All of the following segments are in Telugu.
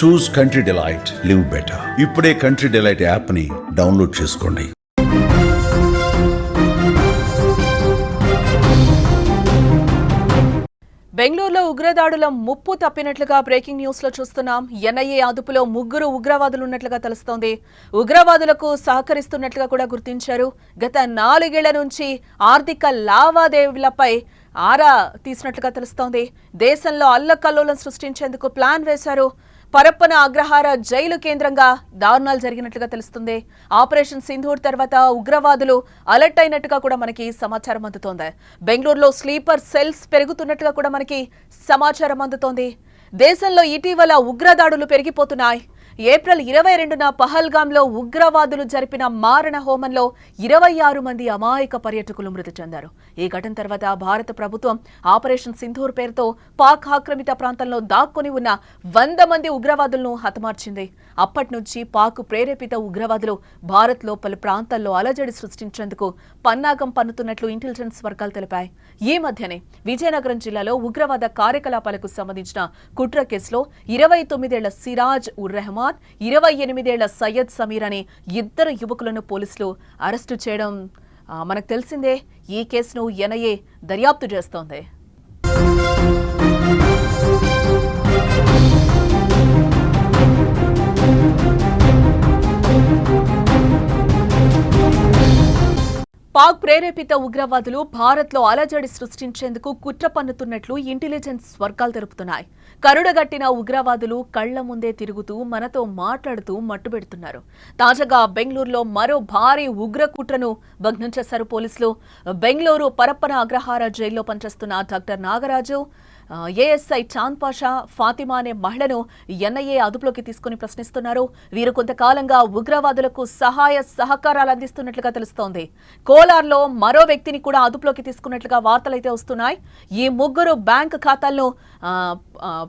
చూస్ కంట్రీ డిలైట్, లివ్ బెటర్. ఇప్పుడే కంట్రీ డిలైట్ యాప్ ని డౌన్లోడ్ చేసుకోండి. బెంగళూరులో ఉగ్రదాడుల ముప్పు తప్పినట్లుగా బ్రేకింగ్ న్యూస్ లో చూస్తున్నాం. ఎన్ఐఏ అదుపులో 3 ఉగ్రవాదులు ఉన్నట్లుగా తెలుస్తోంది. ఉగ్రవాదులకు సహకరిస్తున్నట్లుగా కూడా గుర్తించారు. గత 4 ఏళ్ల నుంచి ఆర్థిక లావాదేవీలపై ఆరా తీసినట్లుగా తెలుస్తోంది. దేశంలో అల్లకల్లోలం సృష్టించేందుకు ప్లాన్ వేశారు. పరప్పన అగ్రహార జైలు కేంద్రంగా దారుణాలు జరిగినట్లుగా తెలుస్తుంది. ఆపరేషన్ సింధూర్ తర్వాత ఉగ్రవాదులు అలర్ట్ అయినట్టుగా కూడా మనకి సమాచారం అందుతోంది. బెంగళూరులో స్లీపర్ సెల్స్ పెరుగుతున్నట్టుగా కూడా మనకి సమాచారం అందుతోంది. దేశంలో ఇటీవల ఉగ్రదాడులు పెరిగిపోతున్నాయి. ఏప్రిల్ 22న పహల్గాంలో ఉగ్రవాదులు జరిపిన మారణ హోమంలో 26 మంది అమాయక పర్యాటకులు మృతి చెందారు. ఈ ఘటన తర్వాత భారత ప్రభుత్వం ఆపరేషన్ సింధూర్ పేరుతో పాక్ ఆక్రమిత ప్రాంతంలో దాక్కుని ఉన్న 100 మంది ఉగ్రవాదులను హతమార్చింది. అప్పటి నుంచి పాక్ ప్రేరేపిత ఉగ్రవాదులు భారత్లో పలు ప్రాంతాల్లో అలజడి సృష్టించేందుకు పన్నాగం పన్నుతున్నట్లు ఇంటెలిజెన్స్ వర్గాలు తెలిపాయి. ఈ మధ్యనే విజయనగరం జిల్లాలో ఉగ్రవాద కార్యకలాపాలకు సంబంధించిన కుట్ర కేసులో 29 ఏళ్ల సిరాజ్ ఉర్ రెహమాన్, 28 ఏళ్ల సయ్యద్ సమీర్ అనే 2 యువకులను పోలీసులు అరెస్టు చేయడం మనకు తెలిసిందే. ఈ కేసును ఎన్ఐఏ దర్యాప్తు చేస్తోంది. పాక్ ప్రేరేపిత ఉగ్రవాదులు భారత్లో అలజడి సృష్టించేందుకు కుట్ర పన్నుతున్నట్లు ఇంటెలిజెన్స్ వర్గాలు తెలుపుతున్నాయి. కరుడగట్టిన ఉగ్రవాదులు కళ్ల ముందే తిరుగుతూ మనతో మాట్లాడుతూ మట్టుబెడుతున్నారు. తాజాగా బెంగళూరులో మరో భారీ ఉగ్ర కుట్రను భగ్నం చేశారు పోలీసులు. బెంగళూరు పరప్పన అగ్రహార జైల్లో పనిచేస్తున్న డాక్టర్ నాగరాజు, ఏఎస్ఐ చాంద్ పాషా, ఫాతిమా అనే మహిళను ఎన్ఐఏ అదుపులోకి తీసుకుని ప్రశ్నిస్తున్నారు. వీరు కొంతకాలంగా ఉగ్రవాదులకు సహాయ సహకారాలు అందిస్తున్నట్లుగా తెలుస్తోంది. కోలార్లో మరో వ్యక్తిని కూడా అదుపులోకి తీసుకున్నట్లుగా వార్తలైతే వస్తున్నాయి. ఈ 3 బ్యాంక్ ఖాతాలను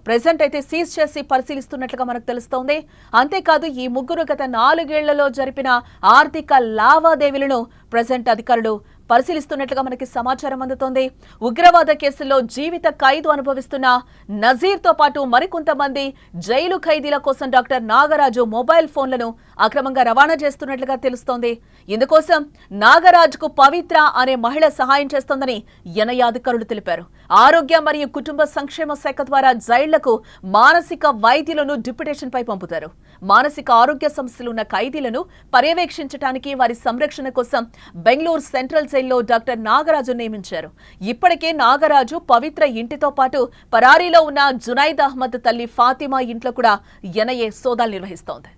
ప్రెజెంట్ అయితే సీజ్ చేసి పరిశీలిస్తున్నట్లుగా మనకు తెలుస్తోంది. అంతేకాదు ఈ 3 గత 4 ఏళ్లలో జరిపిన ఆర్థిక లావాదేవీలను ప్రెజెంట్ అధికారులు పరిశీలిస్తున్నట్లుగా మనకి సమాచారం అందుతోంది. ఉగ్రవాద కేసుల్లో జీవిత ఖైదు అనుభవిస్తున్న నజీర్తో పాటు మరికొంతమంది జైలు ఖైదీల కోసం డాక్టర్ నాగరాజు మొబైల్ ఫోన్లను అక్రమంగా రవాణా చేస్తున్నట్లుగా తెలుస్తోంది. ఇందుకోసం నాగరాజుకు పవిత్ర అనే మహిళ సహాయం చేస్తోందని ఎన్ఐఏ అధికారులు తెలిపారు. ఆరోగ్య మరియు కుటుంబ సంక్షేమ శాఖ ద్వారా జైళ్లకు మానసిక వైద్యులను డిప్యుటేషన్ పై పంపుతారు. మానసిక ఆరోగ్య సమస్యలు ఉన్న ఖైదీలను పర్యవేక్షించడానికి, వారి సంరక్షణ కోసం బెంగళూరు సెంట్రల్ జైల్లో డాక్టర్ నాగరాజు నియమించారు. ఇప్పటికే నాగరాజు పవిత్ర ఇంటితో పాటు పరారీలో ఉన్న జునైద్ అహ్మద్ తల్లి ఫాతిమా ఇంట్లో కూడా ఎన్ఐఏ సోదాలు నిర్వహిస్తోంది.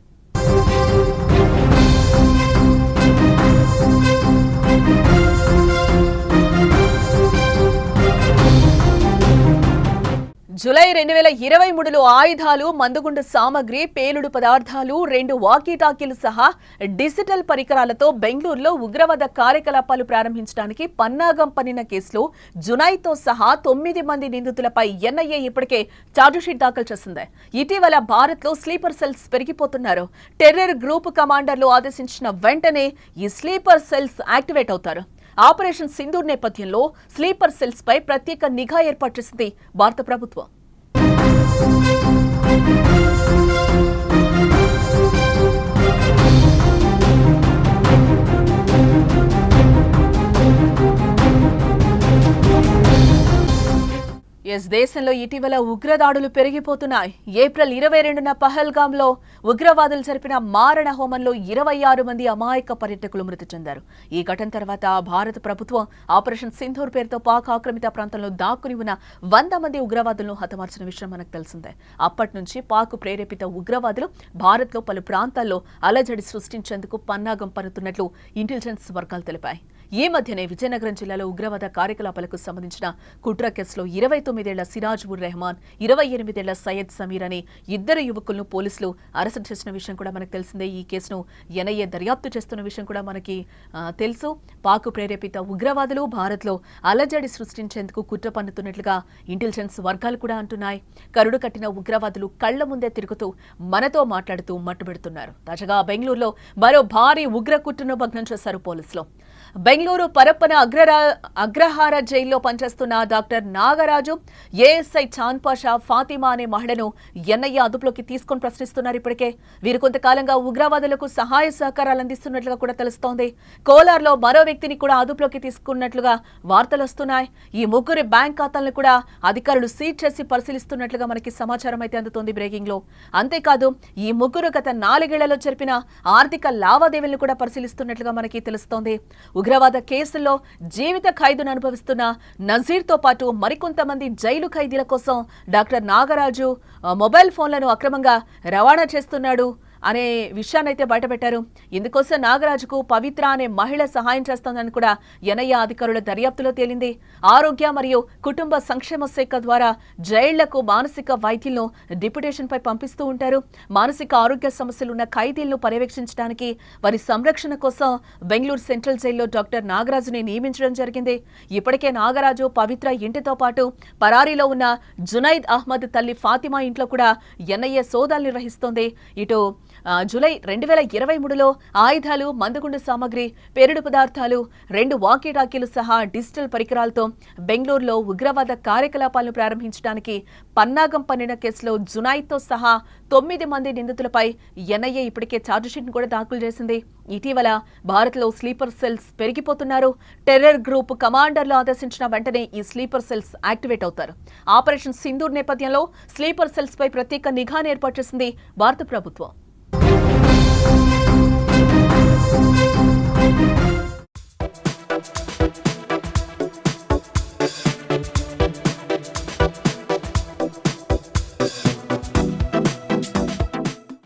జూలై 2023లో ఆయుధాలు, మందుగుండు సామగ్రి, పేలుడు పదార్థాలు, 2 వాకీటాకీలు సహా డిజిటల్ పరికరాలతో బెంగళూరులో ఉగ్రవాద కార్యకలాపాలు ప్రారంభించడానికి పన్నాగం పన్నిన కేసులో జునైద్తో సహా 9 మంది నిందితులపై ఎన్ఐఏ ఇప్పటికే ఛార్జిషీట్ దాఖలు చేసింది. ఇటీవల భారత్లో స్లీపర్ సెల్స్ పెరిగిపోతున్నారు. టెర్రర్ గ్రూప్ కమాండర్లు ఆదేశించిన వెంటనే ఈ స్లీపర్ సెల్స్ యాక్టివేట్ అవుతారు. ఆపరేషన్ సింధూర్ నేపథ్యంలో స్లీపర్ సెల్స్ పై ప్రత్యేక నిఘా ఏర్పాటు చేసింది భారత ప్రభుత్వం. దేశంలో ఇటీవల ఉగ్రదాడులు పెరిగిపోతున్నాయి. ఏప్రిల్ 22న పహల్గాంలో ఉగ్రవాదులు జరిపిన మారణ హోమంలో 26 మంది అమాయక పర్యాటకులు మృతి చెందారు. ఈ ఘటన తర్వాత భారత ప్రభుత్వం ఆపరేషన్ సింధూర్ పేరుతో పాక్ ఆక్రమిత ప్రాంతంలో దాక్కుని ఉన్న 100 మంది ఉగ్రవాదులను హతమార్చిన విషయం మనకు తెలిసిందే. అప్పటి నుంచి పాక్ ప్రేరేపిత ఉగ్రవాదులు భారత్లో పలు ప్రాంతాల్లో అలజడి సృష్టించేందుకు పన్నాగం పన్నుతున్నట్లు ఇంటెలిజెన్స్ వర్గాలు తెలిపాయి. ఈ మధ్యనే విజయనగరం జిల్లాలో ఉగ్రవాద కార్యకలాపాలకు సంబంధించిన కుట్ర కేసులో 29 ఏళ్ల సిరాజ్ ఉర్ రెహమాన్, 28 ఏళ్ల సయ్యద్ సమీర్ అనే 2 యువకులను పోలీసులు అరెస్టు చేసిన విషయం కూడా మనకు తెలిసిందే. ఈ కేసును ఎన్ఐఏ దర్యాప్తు చేస్తున్న విషయం కూడా మనకి తెలుసు. పాక్ ప్రేరేపిత ఉగ్రవాదులు భారత్లో అలజడి సృష్టించేందుకు కుట్ర పన్నుతున్నట్లుగా ఇంటెలిజెన్స్ వర్గాలు కూడా అంటున్నాయి. కరుడు కట్టిన ఉగ్రవాదులు కళ్ల ముందే తిరుగుతూ మనతో మాట్లాడుతూ మట్టుబెడుతున్నారు. తాజాగా బెంగళూరులో మరో భారీ ఉగ్ర కుట్రను భగ్నం చేశారు పోలీసులు. బెంగళూరు పరప్పన అగ్రహార జైల్లో పనిచేస్తున్న డాక్టర్ నాగరాజు, ఏఎస్ఐ చాన్ పాషా, ఫాతిమా అనే మహిళను ఎన్ఐఏ అదుపులోకి తీసుకొని ప్రశ్నిస్తున్నారు. ఇప్పటికే వీరు కొంతకాలంగా ఉగ్రవాదులకు సహాయ సహకారాలు అందిస్తున్నట్లుగా కూడా తెలుస్తోంది. కోలార్లో మరో వ్యక్తిని కూడా అదుపులోకి తీసుకున్నట్లుగా వార్తలు వస్తున్నాయి. ఈ ముగ్గురి బ్యాంక్ ఖాతాలను కూడా అధికారులు సీజ్ చేసి పరిశీలిస్తున్నట్లుగా మనకి సమాచారం అయితే అందుతోంది బ్రేకింగ్ లో. అంతేకాదు ఈ ముగ్గురు గత 4 ఏళ్లలో జరిపిన ఆర్థిక లావాదేవీలను కూడా పరిశీలిస్తున్నట్లుగా మనకి తెలుస్తోంది. ఉగ్రవాద కేసుల్లో జీవిత ఖైదును అనుభవిస్తున్న నజీర్తో పాటు మరికొంతమంది జైలు ఖైదీల కోసం డాక్టర్ నాగరాజు మొబైల్ ఫోన్లను అక్రమంగా రవాణా చేస్తున్నాడు అనే విషయాన్ని అయితే బయటపెట్టారు. ఇందుకోసం నాగరాజుకు పవిత్ర అనే మహిళ సహాయం చేస్తోందని కూడా ఎన్ఐఏ అధికారుల దర్యాప్తులో తేలింది. ఆరోగ్య మరియు కుటుంబ సంక్షేమ శాఖ ద్వారా జైళ్లకు మానసిక వైద్యులను డిప్యుటేషన్ పై పంపిస్తూ ఉంటారు. మానసిక ఆరోగ్య సమస్యలు ఉన్న ఖైదీలను పర్యవేక్షించడానికి వారి సంరక్షణ కోసం బెంగళూరు సెంట్రల్ జైల్లో డాక్టర్ నాగరాజుని నియమించడం జరిగింది. ఇప్పటికే నాగరాజు పవిత్ర ఇంటితో పాటు పరారీలో ఉన్న జునైద్ అహ్మద్ తల్లి ఫాతిమా ఇంట్లో కూడా ఎన్ఐఏ సోదాలు నిర్వహిస్తోంది. ఇటు జూలై 2023లో ఆయుధాలు, మందుగుండు సామగ్రి, పేలుడు పదార్థాలు, 2 వాకీటాకీలు సహా డిజిటల్ పరికరాలతో బెంగళూరులో ఉగ్రవాద కార్యకలాపాలను ప్రారంభించడానికి పన్నాగం పన్నిన కేసులో జునైద్తో సహా 9 మంది నిందితులపై ఎన్ఐఏ ఇప్పటికే ఛార్జిషీట్ను కూడా దాఖలు చేసింది. ఇటీవల భారత్లో స్లీపర్ సెల్స్ పెరిగిపోతున్నారు. టెర్రర్ గ్రూప్ కమాండర్లు ఆదేశించిన వెంటనే ఈ స్లీపర్ సెల్స్ యాక్టివేట్ అవుతారు. ఆపరేషన్ సింధూర్ నేపథ్యంలో స్లీపర్ సెల్స్ పై ప్రత్యేక నిఘాను ఏర్పాటు చేసింది భారత ప్రభుత్వం.